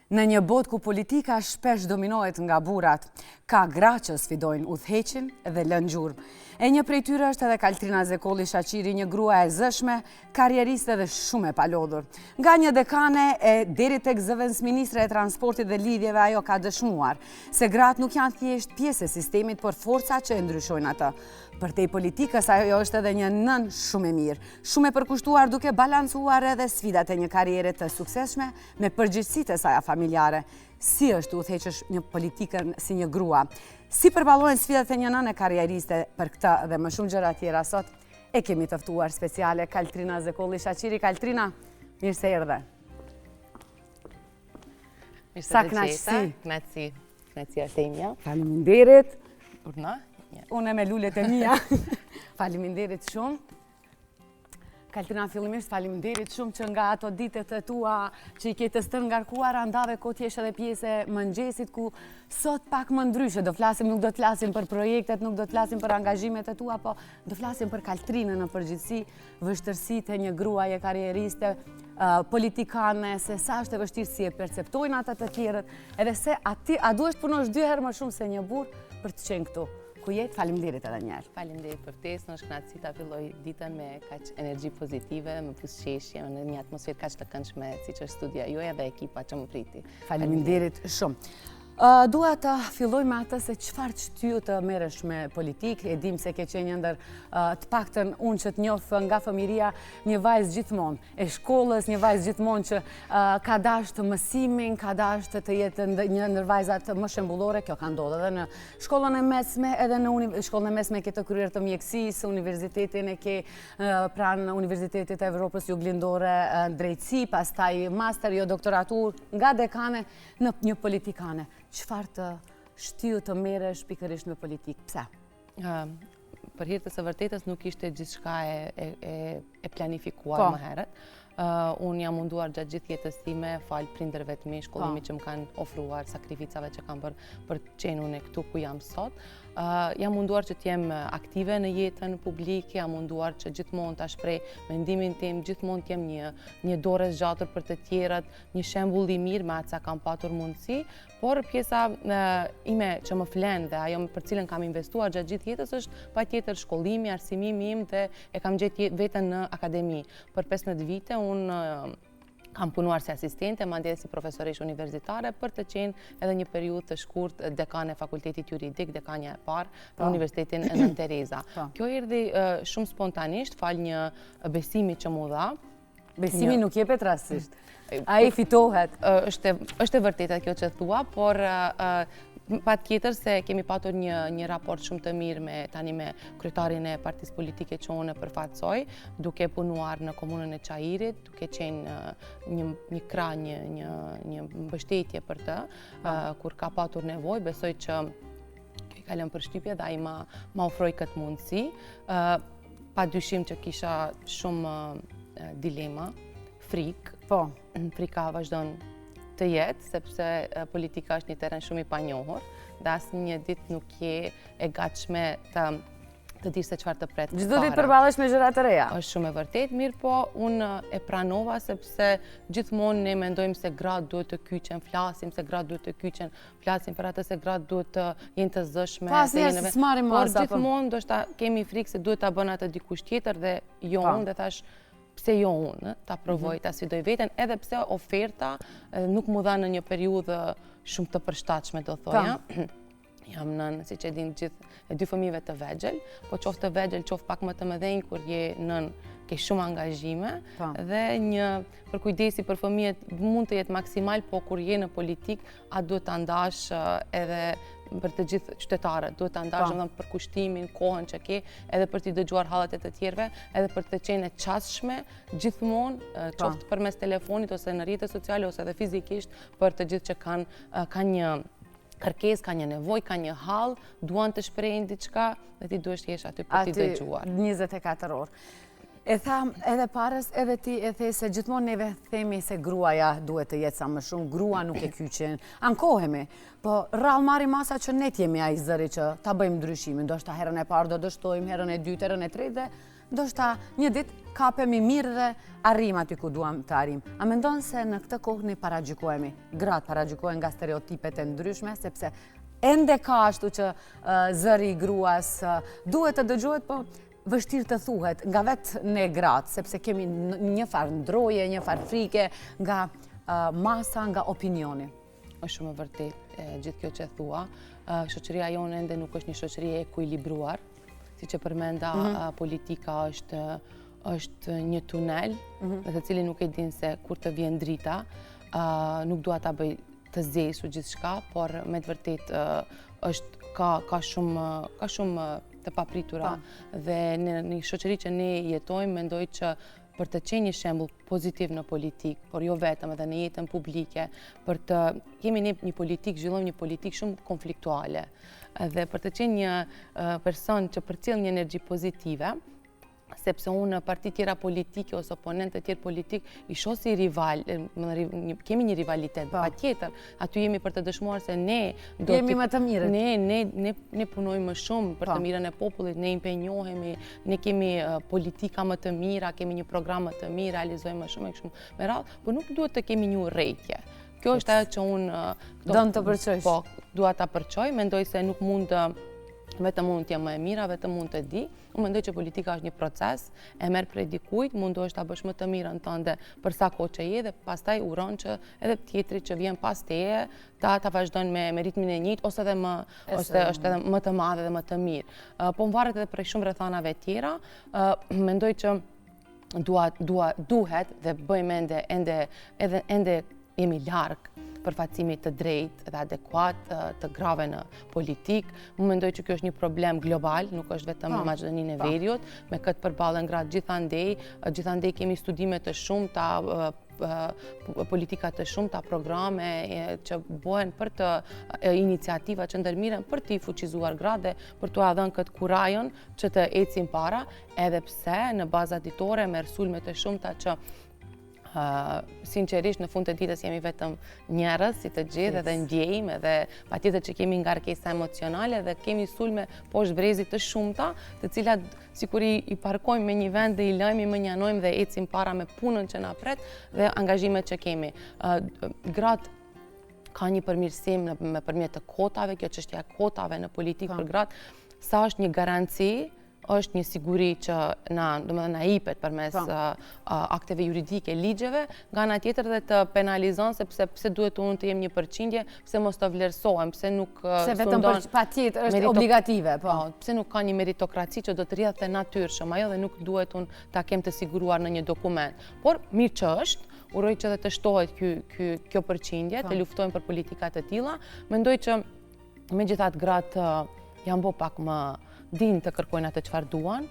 Në një botë ku politika shpesh dominohet nga burrat, ka gra që sfidojnë udhëheqin dhe lënë gjurmë. E një prej tyre është edhe Kaltrina Zekolli Shaqiri, një grua e zëshme, karrieriste dhe shumë e palodhur. Nga një dekane e deri tek zëvendësministre e transportit dhe lidhjeve, ajo ka dëshmuar se gratë nuk janë thjesht pjesë e sistemit, por forca që e ndryshojnë atë. Përtej politikës, ajo është edhe një nën shumë e mirë, shumë e përkushtuar duke balancuar edhe sfidat e një karriere të suksesshme me përgjegjësitë e saj familjare. Si është të udhëheqësh një politikën si një grua? Si përballojnë sfidat e një nëne karrieriste? Për këtë dhe më shumë gjëra tjera sot e kemi të ftuar speciale Kaltrina Zekolli Shaqiri. Kaltrina, mirë se erdhe. Sa kënaqësi. Kënaqësi është e imja. Faleminderit. Urna. Unë me lullet e mia. Faleminderit shumë. Kaltrina, fillimisht faleminderit shumë që nga ato ditët e tua që i ke të stërë ngarkuar, andave ko t'jesh edhe pjesë e mëngjesit, ku sot pak më ndryshe. Nuk do të flasim për projektet, nuk do të flasim për angazhimet e tua, po do flasim për Kaltrinën në përgjithësi, vështërsitë e një gruaje karrieriste, politikane, se sa është e vështirë si e perceptojnë ata të tjerët, edhe se a duhesh punosh 2 herë më shumë se një burr për të qenë këtu. Ku jetë, faleminderit edhe njerë. Faleminderit për ftesën, është kënaqësi ta filloj ditën me kaq energji pozitive, me buzëqeshje, në një atmosferë kaq të këndshme, siç është studia juaj dhe ekipa që më priti. Faleminderit shumë. Dua të filloj me atë se çfarë shtyu të merresh me politikë. E dim se ke qenë ndër të paktën unë që të njoh nga fëmiria një vajzë gjithmonë e shkollës, një vajzë gjithmonë që ka dashur të mësimin, ka dashur të jetë një ndër vajzat më shembullore. Kjo ka ndodhur edhe në shkollën e mesme, edhe në shkollën e mesme ke të kryer të mjekësisë, universitetin e ke pranë Universitetit të Evropës Juglindore, drejtësi, pastaj master, jo doktoratur, nga dekane në një politikane. Çfarë të shtyu të merresh pikërisht me politikë? Pse? Për hir të së vërtetës nuk ishte gjithçka e planifikuar më herët. Unë jam munduar gjatë gjithë jetës time, falë prindërve të mi, shkollimit që më kanë ofruar, sakrificave që kam për të qenë unë këtu ku jam sot. Jam munduar që t'jem aktive në jetën publike, jam munduar që gjithmonë t'a shprej mendimin tim, gjithmonë t'jem një dorë e zgjatur për të tjerët, një shembull i mirë me atë sa kam patur mundësi, por pjesa ime që më flen dhe ajo për cilën kam investuar gjatë gjithë jetës është patjetër shkollimi, arsimimi im dhe e kam gjetë veten në akademi. Për 15 vite unë kam punuar si asistente, madje si profesoresh universitare, për të qenë edhe një periudhë të shkurtë dekane e fakultetit juridik, dekania e parë në Universitetin e Nën Tereza. Kjo erdhi shumë spontanisht, fal një besimi që mu dha. Besimi nuk jepet rastësisht. Ai fitohet. Është e vërtetë kjo që thua, por patjetër se kemi patur një raport shumë të mirë me kryetarin e partisë politike që unë përfaqësoj, duke punuar në komunën e Çajirit, duke qenë një krah, një mbështetje për të, kur ka patur nevojë. Besoj që kjo i ka lënë përshtypje dhe ai ma ofroi këtë mundësi. Padyshim që kisha shumë dilema, frikë. Frika vazhdon të jetë, sepse politika është një terren shumë i panjohur dhe asnjë ditë nuk je e gatshme të dish se çfarë të pret. Çdo ditë përballesh me gjëra të reja. Është shumë e vërtetë, mirë po unë e pranova sepse gjithmonë ne mendojmë se gratë duhet të kyqen, flasim se gratë duhet të kyqen, flasim për atë se gratë duhet të jenë të zëshme. Por gjithmonë ndoshta kemi frikë se duhet ta bën atë dikush tjetër dhe jo unë, dhe thash pse jo unë, ta provoj, ta sfidoj veten, edhe pse oferta nuk mu dha në një periudhë shumë të përshtatshme, do thoja. Jam nën, siç e din gjithë, e 2 fëmijëve të vegjël, po qoftë të vegjël, qoftë pak më të mëdhenj, kur je nën, ke shumë angazhime, dhe një përkujdesi për fëmijët mund të jetë maksimal, po kur je në politik, atë duhet ta ndash edhe për të gjithë qytetarët, duhet ta ndash për kushtimin, kohën që ke, edhe për t'i dëgjuar hallet e të tjerëve, edhe për të qenë e çastshme gjithmonë, qoftë përmes telefonit ose në rrjetet sociale ose edhe fizikisht, për të gjithë që kanë një kërkesë, ka një nevojë, ka një hall, duan të shprehin diçka dhe ti duhesh të jesh aty për t'i dëgjuar. 24 orë. E tham edhe parës, edhe ti e the se gjithmonë neve themi se gruaja duhet të jetë sa më shumë, grua nuk e kyqen. Ankohemi, po rrallë marrim masa që ne jemi ai zëri që ta bëjmë ndryshimin. Ndoshta herën e parë do dështojmë, herën e dytë, herën e tretë dhe ndoshta një ditë kapemi mirë dhe arrim aty ku duam të arrim. A mendon se në këtë kohë ne paragjykohemi, gratë paragjykohen nga stereotipet e ndryshme, sepse ende ka ashtu që zëri i gruas duhet të dëgjohet, po vështirë të thuhet nga vetë ne gratë, sepse kemi një farë ndroje, një farë frike nga masa, nga opinioni. Është shumë e vërtet gjithë kjo që thua. Shoqëria jonë ende nuk është një shoqëri e ekuilibruar, siç e përmenda politika është një tunel, në të cilin nuk e din se kur të vjen drita, nuk dua ta bëj të zesur gjithçka, por me të vërtet është ka shumë të papritura dhe në një shoqëri që ne jetojmë, mendoj që për të qenë një shembull pozitiv në politikë, por jo vetëm edhe në jetën publike, për të kemi një politikë, zhvillojmë një politikë shumë konfliktuale. Dhe për të qenë një person që përcjell një energji pozitive, sepse unë në parti tjera politike ose oponentë tjerë politik i shoh si rival, kemi një rivalitet, patjetër, aty jemi për të dëshmuar se ne jemi më të mirët. Ne punojmë më shumë për të mirën e popullit, ne impenjohemi, ne kemi politika më të mira, kemi një program më të mirë, realizojmë më shumë e kështu me radhë, por nuk duhet të kemi një urrëtie. Kjo është ajo që unë don të përçoj. Po, dua ta përçoj, mendoj se nuk mund vetëm unë t'jem më e mira, vetëm unë të di. Unë mendoj që politika është një proces, e merr prej dikujt, mundohesh ta bësh më të mirën tënde për sa kohë që je dhe pastaj uron që edhe tjetri që vjen pas teje ta vazhdojnë me ritmin e njëjtë ose është edhe më të madhe dhe më të mirë. Po varet edhe prej shumë rrethanave tjera. Mendoj që duhet dhe bëjmë ende jemi larg përfaqësimit të drejtë dhe adekuat të grave në politikë. Më mendoj që kjo është një problem global, nuk është vetëm në Maqedoninë e Veriut, me këtë përballen gratë gjithandej kemi studime të shumta, politika të shumta, programe që bëhen për të iniciativa që ndërmiren për t'i fuqizuar gratë dhe për t'u dhënë këtë kurajon që të ecin para, edhe pse në baza ditore me sulme të shumta që sinqerisht në fund të ditës jemi vetëm njerëz si të gjithë edhe ndjejmë edhe patjetër që kemi ngarkesa emocionale dhe kemi sulme poshtë brezit të shumta, të cilat sikur i parkojmë me një vend dhe i lajmë, i menjanojmë dhe ecim para me punën që na pret dhe angazhimet që kemi. Gratë ka një përmirësim nëpërmjet të kotave, kjo çështja e kotave në politikë për gratë, sa është një garanci, është një siguri që na jepet përmes akteve juridike, ligjeve, nga ana tjetër dhe të penalizon sepse pse duhet unë të jem një përqindje, pse mos të vlerësohem, pse nuk se vetëm patjetër është obligative, po. Pse nuk ka një meritokraci që do të rrihet të natyrshëm ajo dhe nuk duhet unë ta kem të siguruar në një dokument. Por mirë që është, uroj që dhe të shtohet kjo përqindje, të luftojmë për politika të tilla. Mendoj që megjithatë gratë janë bo pak më din të kërkojnë atë çfarë duan,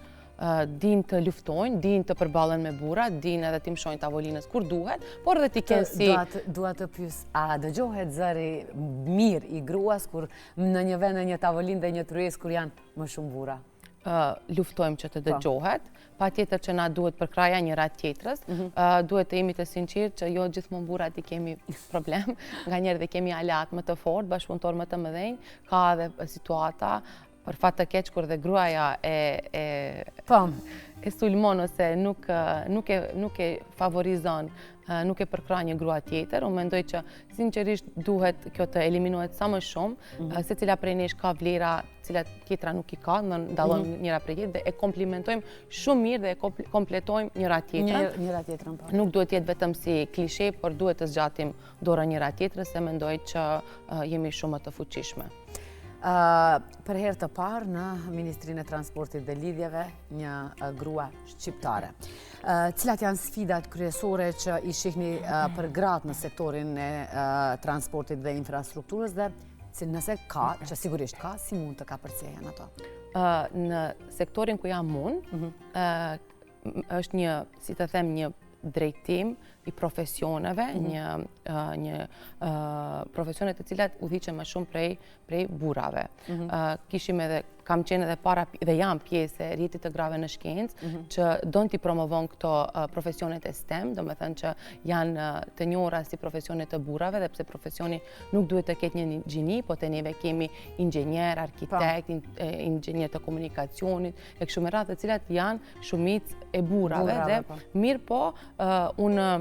din të luftojnë, din të përballen me burra, din edhe të mshojnë tavolinës kur duhet, por edhe t'i kenë si... Dua të pyes, a dëgjohet zëri mirë i gruas kur në një vend, në një tavolinë dhe një tryezë kur janë më shumë burra? Luftojmë që të dëgjohet, patjetër që na duhet për kraja njëra tjetrës, duhet të jemi të sinqertë që jo gjithmonë burrat i kemi problem, nganjëherë dhe kemi aleat më të fortë, bashkëpunëtor më të mëdhenj, ka edhe situata për fat të keq kur dhe gruaja e sulmon ose nuk e favorizon, nuk e përkrah një grua tjetër. Unë mendoj që sinqerisht duhet kjo të eliminohet sa më shumë, secila prej nesh ka vlera cilat tjetra nuk i ka, ndallojmë njëra prej tjetrës dhe e komplimentojmë shumë mirë dhe e kompletojmë njëra tjetrën. Nuk duhet jetë vetëm si klishe, por duhet të zgjatim dorën njëra tjetrës se mendoj që jemi shumë më të fuqishme. Për herë të parë në Ministrinë e Transportit dhe Lidhjeve një grua shqiptare. Cilat janë sfidat kryesore që i shihni për gratë në sektorin e transportit dhe infrastrukturës dhe nëse ka, që sigurisht ka, si mund të ka përcjellën ato? Në sektorin ku jam unë, është një, si të them, një drejtim i profesioneve, një profesionet të cilat udhiqen më shumë prej burrave. Kishim edhe, kam qenë edhe para dhe jam pjesë e rritit të grave në shkencë, që donë t'i promovon këto profesionet e STEM, do me thënë që janë të njohura si profesionet të burrave, dhe pse profesioni nuk duhet të ketë një gjini, po të neve kemi inxhinier, arkitekt, inxhinier të komunikacionit, e kështu me radhë, të cilat janë shumicë e burrave, dhe mirë po, unë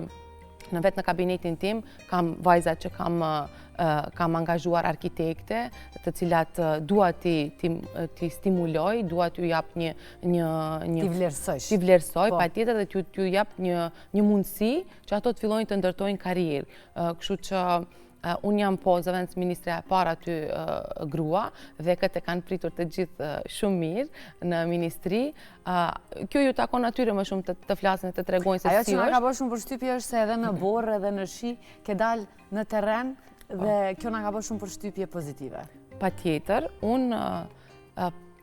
në vetë në kabinetin tim kam vajzat që kam angazhuar arkitekte, të cilat dua t'i stimuloj, dua t'ju jap një t'i vlerësoj, patjetër dhe t'ju jap një mundësi që ato të fillojnë të ndërtojnë karrierë. Kështu që unë jam po zëvendës ministre e para aty grua, dhe këtë e kanë pritur të gjithë shumë mirë në ministri. Kjo ju takon atyre më shumë të flasin e të tregojnë se si është. Ajo që nga ka bërë shumë përshtypje është se edhe në borë edhe në shi ke dalë në terren, dhe kjo nga ka bërë shumë përshtypje pozitive. Patjetër, unë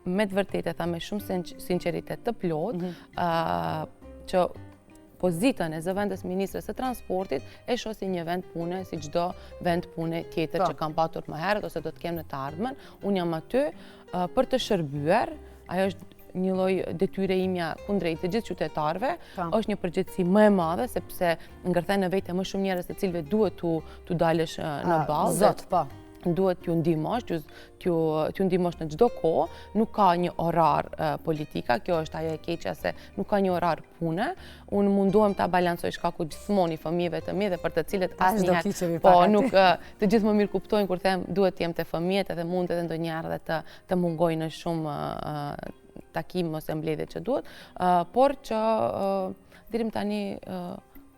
me të vërtetë e tha me shumë sinceritet të plot, që pozitën e zëvendës ministres së transportit e shoh si një vend pune, si çdo vend pune tjetër që kam patur më herët ose do të kem në të ardhmen. Unë jam aty për të shërbyer, ajo është një lloj detyre imja kundrejt të gjithë qytetarëve, është një përgjegjësi më e madhe sepse ngërthen në vete më shumë njerëz të cilëve duhet t'u dalësh në ballë. Zot, po. Duhet t'ju ndihmosh, t'ju ndihmosh në çdo kohë, nuk ka një orar politika, kjo është ajo e keqja se nuk ka një orar pune. Unë mundohem ta balancoj shkaku gjithmonë i fëmijëve të mi dhe për të cilët asnjëherë nuk të gjithë më mirë kuptojnë kur them duhet të jem te fëmijët, edhe mund edhe ndonjëherë dhe të mungoj në shumë takim ose mbledhje që duhet, por që deri më tani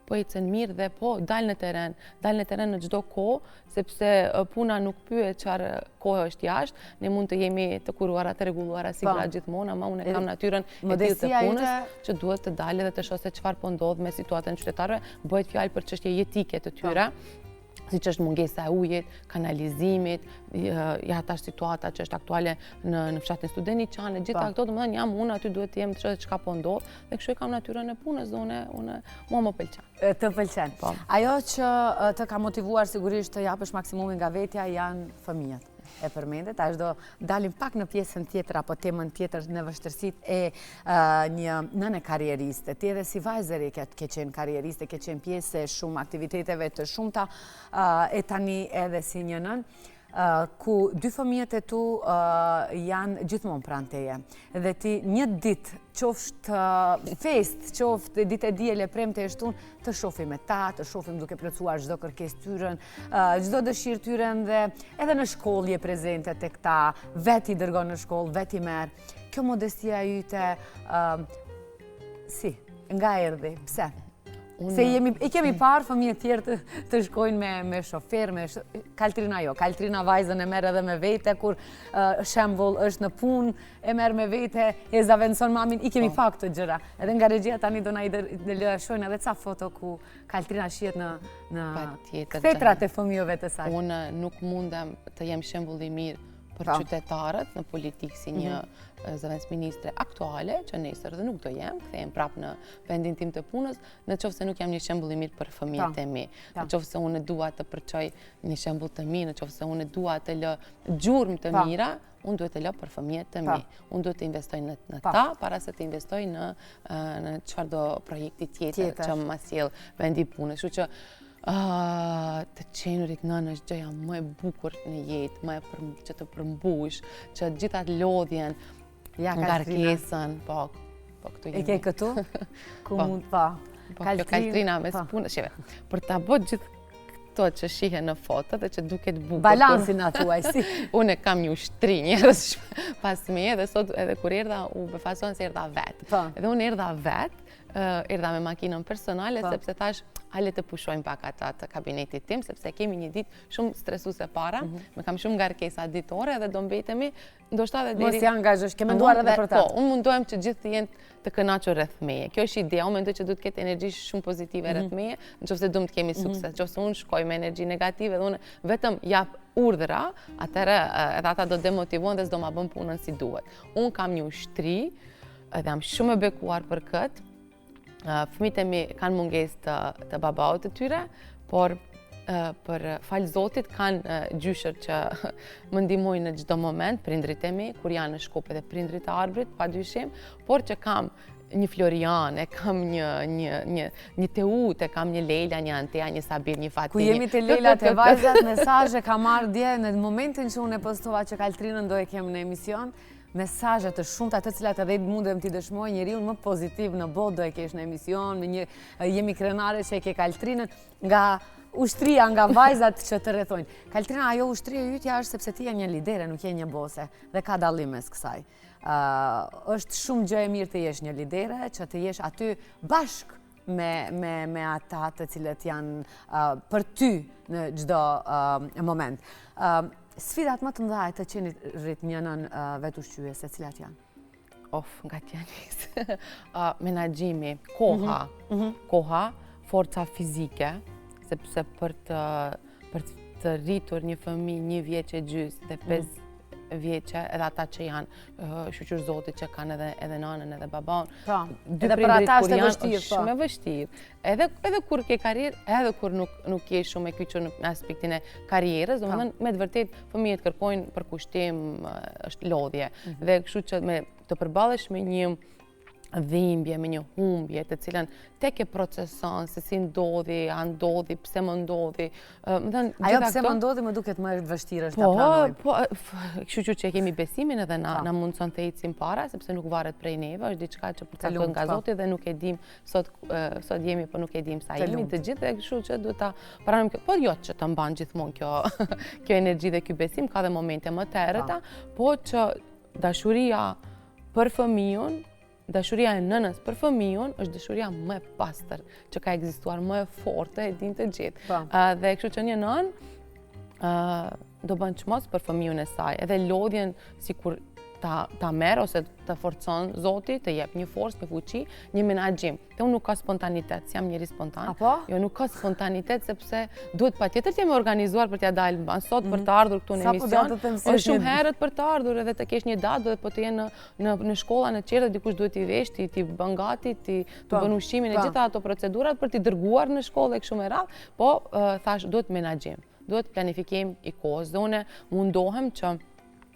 po ecën mirë dhe po dalë në teren në çdo kohë, sepse puna nuk pyet çfarë kohë është jashtë, ne mund të jemi të kuruara, të rregulluara si gra gjithmonë, ama unë kam natyrën e tillë të punës që duhet të dalë dhe të shoh se çfarë po ndodh me situatën e qytetarëve, bëhet fjalë për çështje jetike të tyre. Siç është mungesa e ujit, kanalizimit, ja tash situata që është aktuale në fshatin Studeniçan, gjitha këto domethënë jam unë aty duhet të jem të shoh çka po ndodh, dhe kështu e kam natyrën e punës dhe unë mua më pëlqen. Të pëlqen. Ajo që të ka motivuar sigurisht të japësh maksimumin nga vetja janë fëmijët. E përmendet, ashtë do dalim pak në pjesën tjetër apo temën tjetër në vështërsit e një nëne karrieriste. Ti edhe si vajzëri ke qenë karrieriste, ke qenë pjesë e shumë aktiviteteve të shumta, e tani edhe si një nën, ku dy fëmijët e tu janë gjithmonë pranë teje. Dhe ti një ditë qoftë fest, qoftë ditë e diele, premte e shtun, të shohim me ta, të shohim duke plotësuar çdo kërkesë tyren, çdo dëshirë tyren, dhe edhe në shkollë je prezente tek ta, vetë i dërgon në shkollë, vetë i merr. Kjo modestia yte nga erdhi, pse? Se i kemi parë fëmijët tjerë të shkojnë me shofer, Kaltrina jo, Kaltrina vajzën e merr edhe me vete, kur shembull është në punë, e merr me vete, e zaventson mamin, i kemi pak të gjëra. Edhe nga regjia tani do na i lëshojnë edhe ca foto ku Kaltrina shihet në kthjetrat e fëmijëve të saj. Unë nuk mundem të jem shembull i mirë për qytetarët në politikë si një zëvendës ministre aktuale, që nesër dhe nuk do jem, kthehem prapë në vendin tim të punës, në qoftë se nuk jam një shembull i mirë për fëmijët e mi, në qoftë se unë dua të përçoj një shembull të mirë, në qoftë se unë dua të lë gjurmë të mira, unë duhet të lë për fëmijët të mi. Unë duhet të investoj në ta, para se të investoj në çfarëdo projekti tjetër që më sjell vendi punës. Kështu që të qenurit nënë është gjëja më e bukur në jetë, që të përmbush, që gjithat lodhjen, ngarkesën, po këtu jemi. E ke këtu? Ku mund pa? Kaltrina me spunë, shive, për ta bërë gjithë këto që shihen në foto dhe që duket bukur. Balansin atuaj, si? Unë kam një ushtri njerëz pas meje, dhe sot edhe kur erdha, u befason se erdha vetë. Edhe unë erdha vetë, erdha me makinën personale, sepse thash, hale të pushojmë pak ata të kabinetit tim, sepse kemi një ditë shumë stresuese para, me kam shumë ngarkesa ditore dhe do mbetemi, ndoshta edhe deri... Mos i angazhosh, ke menduar edhe për ta. Po, unë mundohem që gjithë të jenë të kënaqur rreth meje. Kjo është ideja, unë mendoj që duhet të ketë energji shumë pozitive rreth meje, nëse duam të kemi sukses. Nëse unë shkoj me energji negative dhe unë vetëm jap urdhra, atëherë edhe ata do demotivohen dhe s'do ma bën punën si duhet. Unë kam një ushtri, edhe jam shumë e bekuar për këtë. Fëmijët e mi kanë mungesë të babaut të tyre, por për falë Zotit kanë gjyshër që më ndihmojnë në çdo moment, prindrit e mi, kur janë në shkope dhe prindrit e Arbrit, padyshim, por që kam një Florian, kam një Teut, kam një Leila, një Antea, një Sabir, një Fatimi. Ku jemi të Leila të vajzat, mesazhe ka marrë dje në momentin që unë e postova që Kaltrinën do e kem në emision, mesazhe të shumta të cilat edhe mundem t'i dëshmoj, njeriu më pozitiv në botë do e kesh në emision, jemi krenare që e ke Kaltrinën nga ushtria, nga vajzat që të rrethojnë. Kaltrina, ajo ushtria ytja është sepse ti je një lidere, nuk je një bose, dhe ka dallim mes kësaj. Është shumë gjë e mirë të jesh një lidere, që të jesh aty bashk me ata të cilët janë për ty në çdo moment. Sfidat më të mëdha të qenit rrit një nën vetë ushqyese, cilat janë? Nga t'janis. Menaxhimi, koha, forca fizike, sepse për të rritur një fëmijë 1 vjeç e gjys dhe 5 vjeqe, edhe ata që janë shoqër Zotit që kanë edhe nanën edhe babaun. Edhe për ata është e vështirë. Shumë e vështirë. Edhe kur ke karrierë, edhe kur nuk je shumë e kyçur në aspektin e karrierës, domethënë me të vërtetë fëmijët kërkojnë përkushtim, është lodhje. Dhe kështu që të përballesh me një dhimbje, me një humbje të cilën tek e proceson se si ndodhi, a ndodhi, pse më ndodhi. Ajo pse më ndodhi më duket më vështirë është ta pranoj. Po, kështu që kemi besimin edhe na mundson të ecim para, sepse nuk varet prej neve, është diçka që përcaktohet nga Zoti dhe nuk e dim sot jemi, po nuk e dim sa jemi të gjithë, dhe kështu që duhet ta pranojmë kjo. Po jo që të mban gjithmonë kjo energji dhe ky besim, ka dhe momente më të errëta, po që dashuria për fëmijën, dashuria e nënës për fëmijën është dashuria më e pastër që ka ekzistuar, më e fortë, e din të gjithë. Dhe kështu që një nënë do bën çmos për fëmijën e saj, edhe lodhjen sikur ta merr ose të forcon Zoti, të jep një forcë, një fuqi, një menaxhim. Dhe unë nuk ka spontanitet, jam njeri spontan. Jo, nuk ka spontanitet sepse duhet patjetër të jemi organizuar për t'ja dalë mban sot për të ardhur këtu në emision. Është shumë herët për të ardhur edhe të kesh një datë, dhe po të jenë në shkolla, në qerë, dikush duhet t'i vesh, t'i bën gati, t'i bën ushqimin e gjitha ato procedurat për t'i dërguar në shkollë e kështu me radhë, po thash duhet menaxhim, duhet planifikim i kohës. Dhe unë mundohem që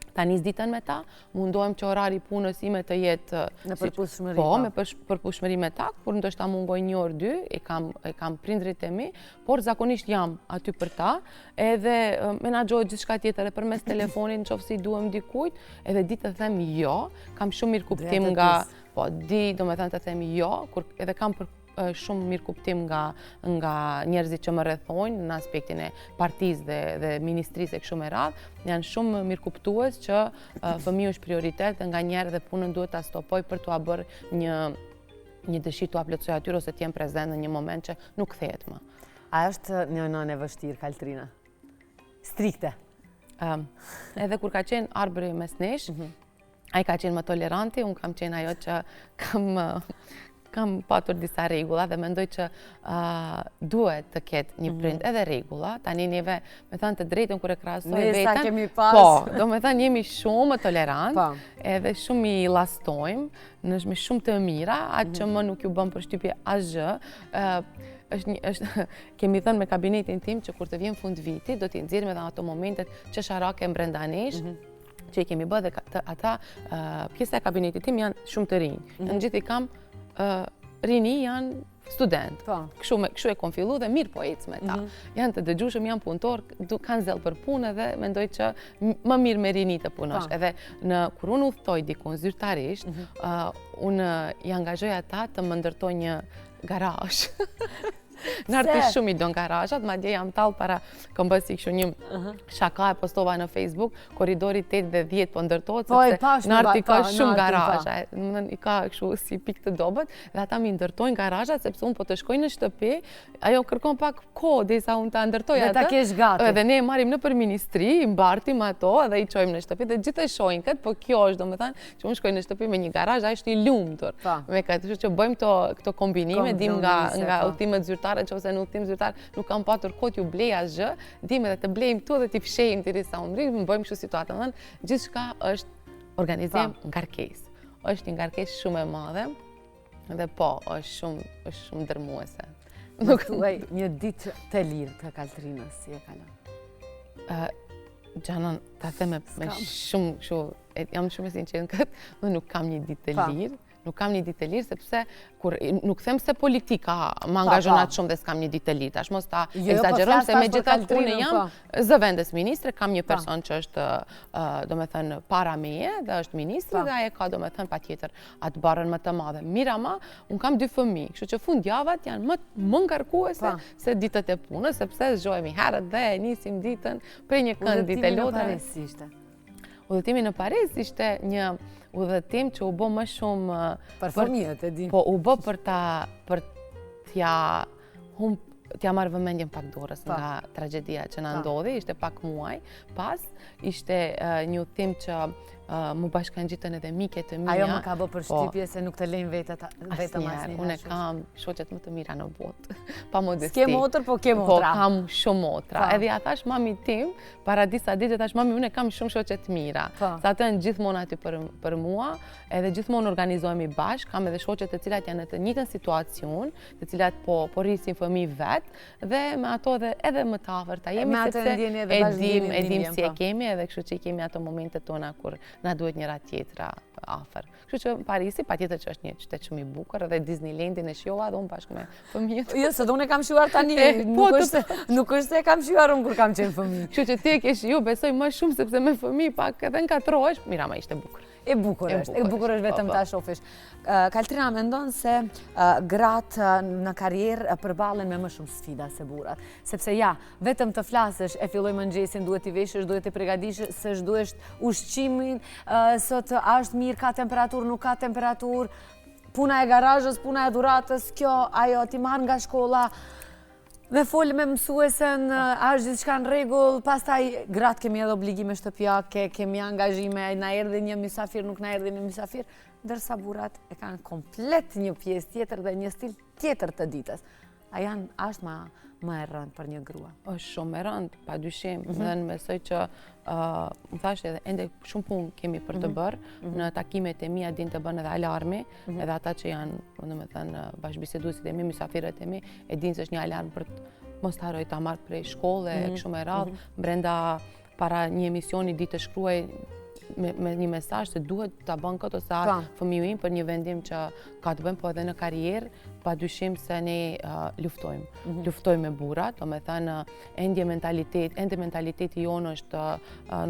ta nis ditën me ta, mundohem që orari i punës ime të jetë në përputhshmëri. Po, me përputhshmëri me ta, kur ndoshta mungoj 1 orë 2, e kam prindrit e mi, por zakonisht jam aty për ta, edhe menaxhohet gjithçka tjetër edhe përmes telefonit, nëse i duhem dikujt, edhe ditë të them jo, kam shumë mirë kuptim nga, po di, domethënë të them jo, kur edhe kam shumë mirë kuptim nga njerëzit që më rrethojnë në aspektin e partisë dhe ministrisë e kështu me radhë, janë shumë mirë kuptues që fëmiu është prioritet dhe nganjëherë dhe punën duhet ta stopoj për t'ua bërë një dëshirë t'ua plotësoj atyre ose t'jem prezent në një moment që nuk kthehet më. A është një nënë e vështirë, Kaltrina? Strikte? Edhe kur ka qenë Arbëri mes nesh, ai ka qenë më toleranti, unë kam qenë ajo që kam patur disa rregulla dhe mendoj që duhet të ketë një prind edhe rregulla. Tani neve, me thënë të drejtën, kur e krahasoj veten, po, domethënë jemi shumë tolerant, edhe shumë i llastojmë me shumë të mira, atë që më nuk ju bën përshtypje asgjë. Kemi thënë me kabinetin tim që kur të vjen fund viti, do t'i nxjerrim edhe ato momentet që sharake brenda nesh, që i kemi bërë dhe ata pjesa e kabinetit tim janë shumë të rinj. Në gjithë i kam rini janë student. Kështu e kom fillu dhe mirë po ecë me ta. Janë të dëgjueshëm, janë punëtor, kanë zell për punë dhe mendoj që më mirë me rini të punosh. Edhe kur unë udhtoj dikun zyrtarisht, unë i angazhoj ata të më ndërtojnë një garazh. Në artisht shumë i don garazhat, madje jam tallë para kam bërë si kështu një shaka, e postova në Facebook, korridori 8 dhe 10 po ndërtohet, sepse në arti ka shumë garazha, i ka kështu si pikë të dobët, dhe ata mi ndërtojnë garazhat, sepse unë po të shkoj në shtëpi, ajo kërkon pak kohë derisa unë ta ndërtoj atë. Dhe ta kesh gati. Dhe ne e marrim nëpër ministri, i mbartim ato dhe i çojmë në shtëpi dhe gjithë e shohin këtë, po kjo është domethënë që unë shkoj në shtëpi me një garazh, ai është i lumtur. Me këtë, kështu që bëjmë këto kombinime, dim nga udhëtimet zyrtare, nëse në udhëtim zyrtar nuk kam patur kohë t'ju blej asgjë, dim edhe të blejmë këtu dhe t'i fshehim derisa unë rrim, bëjmë kështu situatë. Domethënë gjithçka është organizim ngarkesë. Është një ngarkesë shumë e madhe. Dhe po, është shumë dërmuese. Nuk thuaj një ditë të lirë të Kaltrinës, si e kalon? Gjanon, ta theme me shumë, jam shumë e sinqerë në këtë, dhe nuk kam një ditë të lirë. Nuk kam një ditë të lirë, sepse nuk them se politika më angazhonat shumë dhe s'kam një ditë të lirë. Tash mos ta egzagerom se me gjithat unë jam zëvendes ministre, kam një person që është, do me thënë, para meje dhe është ministre dhe aje ka, do me thënë, pa tjetër atë barën më të madhe. Mira ma, unë kam 2 fëmijë, kështu që fundjavat janë më ngarkuese se ditët e punës, sepse zgjohemi herët dhe nisim ditën për një kënd ditë e lodra. Udhëtimi në Paris ishte një udhëtim që u bë më shumë për fëmijët, e di. Po u bë për t'ja marrë vëmendjen pak dorës nga tragedia që na ndodhi, ishte pak muaj pas, ishte një udhëtim që më bashkangjitë edhe mike të mia. Ajo më ka bë përshtypje se nuk të lejnë vetëm asnjëherë. Unë kam shoqet më të mira në botë, pa modesti. S'ke motër, po ke motra. Po kam shumë motra. Edhe ja thash mami tim, para disa ditë thash mami, unë kam shumë shoqe të mira. Sa ato janë gjithmonë aty për mua, edhe gjithmonë organizohemi bashkë, kam edhe shoqe të cilat janë në të njëjtën situacion, të cilat po rrisin fëmijë vet, dhe me ato edhe më të afërta jemi sepse e dim si e kemi, edhe kështu që i kemi ato momente tona kur na duhet njëra tjetra afër. Kështu që Parisi patjetër që është një qytet shumë i bukur dhe Disneylandin e shijova dhe unë bashkë me fëmijët. Jo, se unë e kam shijuar tani, nuk është se e kam shijuar unë kur kam qenë fëmijë. Kështu që ti e ke shiju, besoj më shumë sepse me fëmijë pak edhe ngatrohesh, mira ma ishte bukur. E bukur është vetëm ta shofish. Kaltrina mendon se gratë në karrierë përballen me më shumë sfida se burrat. Sepse ja, vetëm të flasësh e filloj mëngjesin, duhet t'i veshësh, duhet t'i përgatitesh, s'është duhet ushqimin, sot është mirë, ka temperaturë, nuk ka temperaturë, puna e garazhës, puna e dhuratës, kjo, ajo, ti marr nga shkolla, me folë me mësuesen, është gjithçka në rregull, pastaj gratë kemi edhe obligime shtëpiake, kemi angazhime, na erdhi një mysafir, nuk na erdhi një mysafir, ndërsa burrat e kanë komplet një pjesë tjetër dhe një stil tjetër të ditës. A është më e rëndë për një grua? Është shumë e rëndë, padyshim, dhe në besoj që më thashtë edhe ende shumë punë kemi për të bërë, në takimet e mia din të bënë edhe alarmi, edhe ata që janë, do me thënë, bashkëbiseduesit e mi, mysafirët e mi, e din se është një alarm për të mos të harroj ta marrë prej shkolle, e kështu me radhë, brenda para një emisioni ditë të shkruaj me një mesazh se duhet ta bën këtë ose atë fëmijën për një vendim që ka të bëjmë, po edhe në karrierë, padyshim se ne luftojmë. Luftojmë me burrat, do me thënë ende mentaliteti jonë është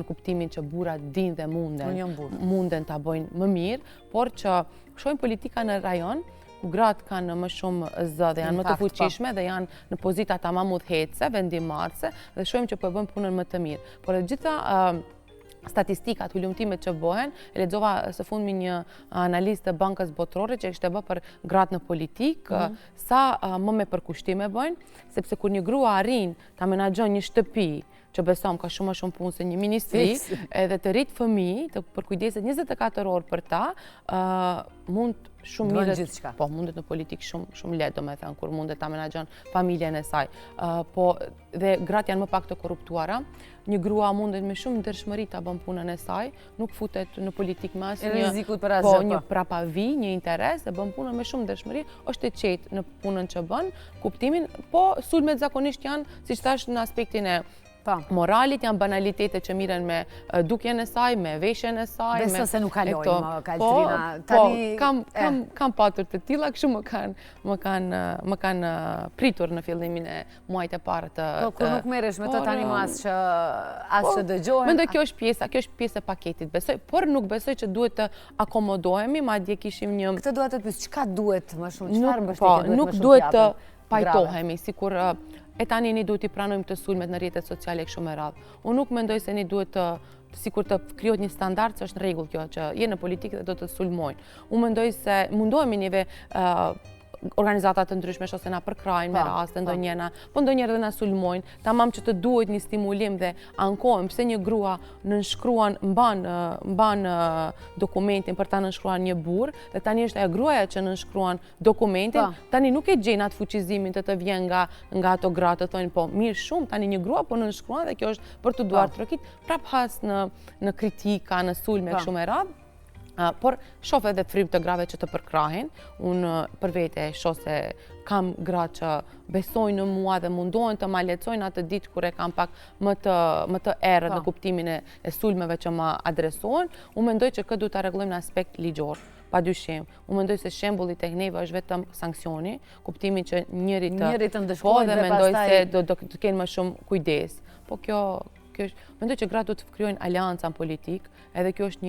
në kuptimin që burrat dinë dhe munden ta bëjnë më mirë, por që shohim politika në rajon, ku gratë kanë më shumë zë dhe janë më të fuqishme dhe janë në pozita tamam udhëhecse, vendimarrëse dhe shohim që po bëjnë punën më të mirë. Por e gjitha statistikat, hulumtimet që bëhen, e lexova së fundmi një analizë të Bankës Botërore që kishte bërë për gratë në politikë, sa më me përkushtime bëjnë, sepse kur një grua arrin ta menaxhon një shtëpi, që besom ka shumë më shumë punë se një ministri, edhe të rritë fëmijë, të përkujdeset 24 orë për ta, mund shumë mirë, po mundet në politikë shumë lehtë, do me thënë, kur mundet ta menaxhon familjen e saj. Po dhe gratë janë më pak të korruptuara, një grua mundet me shumë ndershmëri ta bën punën e saj, nuk futet në politikë me një prapavi, një interes, e bën punën me shumë ndershmëri, është e qetë në punën që bën, kuptimin, po sulmet zakonisht janë, siç thash, në aspektin e moralit, janë banalitete që miren me dukjen e saj, me veshjen e saj. Beso se nuk kalojnë, Kaltrina. Kam patur të tilla, kështu më kanë pritur në fillimin e muajit e parë të... Po, kur nuk merresh me të tani mas që dëgjohen... Mendoj kjo është pjesë e paketit, besoj, por nuk besoj që duhet të akomodohemi, madje kishim një... Këtë duhet të pyes, çka duhet më shumë, çfarë mbështetje duhet më shumë? Nuk duhet të pajtohemi, sikur e tani ne duhet i pranojmë të sulmet në rrjetet sociale kështu me radhë. Unë nuk mendoj se ne duhet sikur të krijohet një standard që është në rregull kjo, që je në politikë dhe do të sulmojnë. Unë mendoj se mundohemi neve organizata të ndryshme ose na përkrajnë me raste ndonjëra, po ndonjëherë edhe na sulmojnë, tamam që të duhet një stimulim dhe ankohem pse një grua nënshkruan mban dokumentin për ta nënshkruar një burr dhe tani është ajo gruaja që nënshkruan dokumentin, tani nuk e gjen atë fuqizimin të vjen nga ato gratë të thonë po mirë shumë tani një grua po nënshkruan dhe kjo është për të duar trokit, prap has në kritika, në sulme kështu me radhë. Por shoh edhe frymë të grave që të përkrahin. Unë për vete shoh se kam gra që besojnë në mua dhe mundohen të ma lehtësojnë atë ditë kur e kam pak më të errët në kuptimin e sulmeve që më adresohen. Unë mendoj që këtë duhet ta rregullojmë në aspekt ligjor. Padyshim. Unë mendoj se shembulli tek neve është vetëm sanksioni, kuptimin që njëri të ndëshkojnë dhe mendoj se do të kenë më shumë kujdes. Po kjo mendoj që gratë duhet të krijojnë aleanca politik, edhe kjo është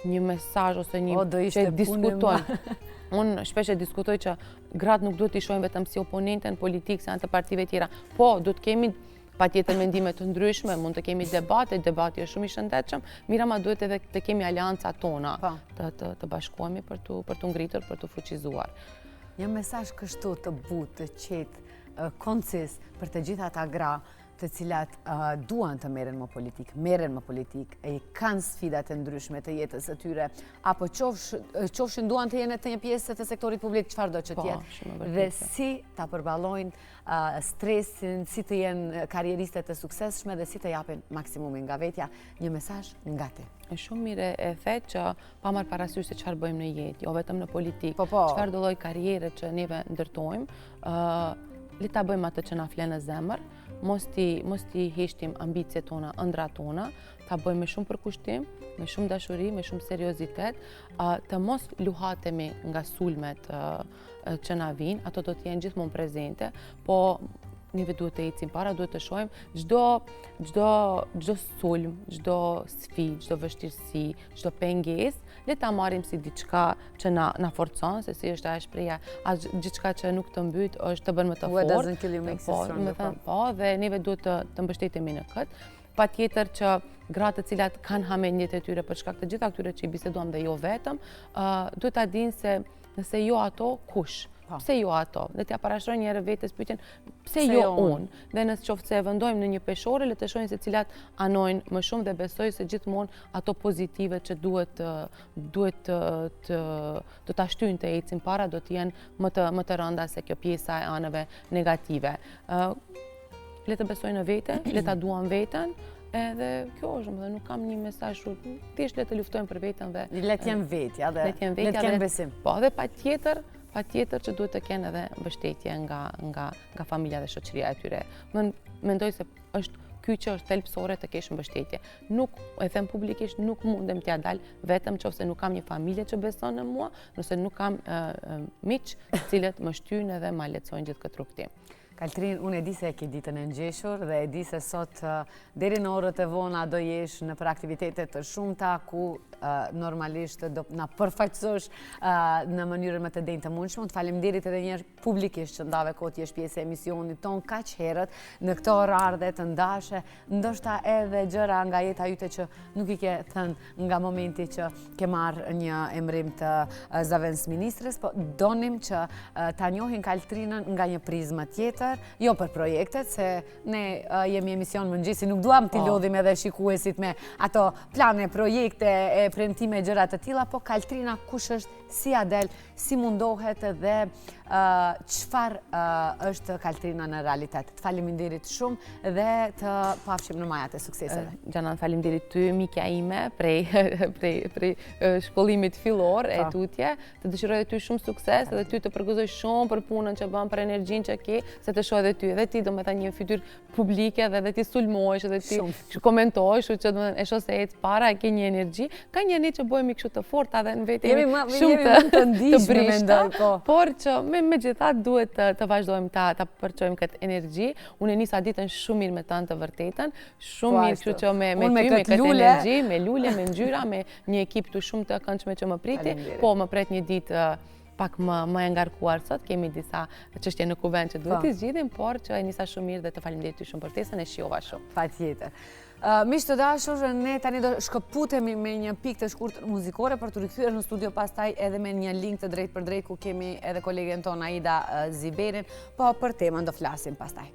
një mesazh ose një që diskutojnë. Unë shpesh e diskutoj që gratë nuk duhet t'i shohin vetëm si oponentën politik se anë të partive tjera. Po, duhet kemi patjetër mendime të ndryshme, mund të kemi debati është shumë i shëndetshëm, mirama duhet edhe të kemi aleanca tona të bashkohemi për të ngritur, për të fuqizuar. Një mesazh kështu të butë, të qetë, koncis për të gjitha ata gra të cilat duan të merren më politik, e kanë sfidat e ndryshme të jetës së tyre, apo qofshin duan të jenë të një pjesë të sektorit publik, çfarë do që tjetë, dhe si ta përballojnë stresin, si të jenë karrieriste të suksesshme dhe si të japin maksimumin nga vetja. Një mesazh nga ti. Është shumë mirë e the që pa marrë parasysh se çfarë bëjmë në jetë, jo vetëm në politikë. Çfarë do lloj karriere që neve ndërtojmë, le ta bëjmë atë që na flen në zemër, mos ti heshtim ambicjet tona, ëndrat tona, ta bëjmë me shumë përkushtim, me shumë dashuri, me shumë seriozitet, të mos luhatemi nga sulmet që na vijnë, ato do të jenë gjithmonë prezente, po neve duhet të ecim para, duhet të shohim çdo sulm, çdo sfidë, çdo vështirësi, çdo pengesë, le ta marrim si diçka që na forcon, se si është ajo shpreha, as diçka që nuk të mbyt është të bën më të fortë. Po, dhe neve duhet të mbështetemi në këtë. Patjetër që gratë të cilat kanë hamendjet e tyre për shkak të gjitha këtyre që i biseduam dhe jo vetëm, duhet ta dinë se nëse jo ato, kush? Pse jo ato? Dhe t'ja parashtrojnë një herë vetes pyetjen, pse jo unë? Dhe nëse qoftë se e vendojmë në një peshore, le të shohim se cilat anojnë më shumë dhe besoj se gjithmonë ato pozitive që duhet të ta shtyjnë të ecin para do të jenë më të rënda se kjo pjesa e anëve negative. Le të besojnë në vete, le ta duan veten. Edhe kjo është, dhe nuk kam një mesazh shumë, thjesht le të luftojmë për veten dhe le të jenë vetja dhe le të kenë besim. Po, dhe patjetër që duhet të kenë edhe mbështetje nga familja dhe shoqëria e tyre. Mendoj se është ky që është thelbësore të kesh mbështetje. Nuk e them publikisht, nuk mundem t'ia dal vetëm nëse nuk kam një familje që beson në mua, nëse nuk kam miq të cilët më shtyjnë edhe ma lehtësojnë gjithë këtë rrugtim. Kaltrin, unë e di se e ke ditën e ngjeshur dhe e di se sot deri në orët e vona do jesh në për aktivitete të shumta ku normalisht do na përfaqësosh në mënyrën më të denjë të mundshme. Të faleminderit edhe një herë publikisht që ndave kohë të jesh pjesë e emisionit ton kaq herët në këto orare të ndashe, ndoshta edhe gjëra nga jeta yte që nuk i ke thënë nga momenti që ke marrë një emrim të zëvendës ministres, po donim që ta njohin Kaltrinën nga një prizmë tjetër. Jo për projektet, se ne jemi emision mëngjesi, nuk duam t'i lodhim edhe shikuesit me ato plane, projekte, premtime, gjërat të tilla, po Kaltrina kush është, si adel, si mundohet dhe çfarë është Kaltrina në realitet. Të faleminderit shumë dhe të pafshim në majat e sukseseve. Gjanan, faleminderit ty, mikja ime, prej shkollimit fillor e tutje, të dëshiroj dhe ty shumë sukses dhe ty të përgëzoj shumë për punën që bën, për energjinë që ke, se të shoh edhe ty, edhe ti do me tha një fytyrë publike dhe ti sulmohesh edhe ti komentohesh, që e shoh se ecë para, e ke një energji, ka një energji që bëhemi kështu të forta dhe në vetë shumë të brishta, por që megjithatë duhet të vazhdojmë ta përçojmë këtë energji. Unë e nisa ditën shumë mirë me të vërtetën, shumë mirë kështu që me ty, me këtë energji, me lule, me ngjyra, me një ekip të shumë të këndshme që më priti, po më pret një ditë pak më e ngarkuar sot, kemi disa çështje në kuvent që duhet t'i zgjidhim, por që e nisa shumë mirë dhe të faleminderit ty shumë për ftesën, e shijova shumë. Patjetër. Miq të dashur, ne tani do shkëputemi me një pikë të shkurtër muzikore për të rikthyer në studio pastaj edhe me një link të drejtë për drejtë ku kemi edhe kolegen ton Aida Ziberin, po për temën do flasim pastaj.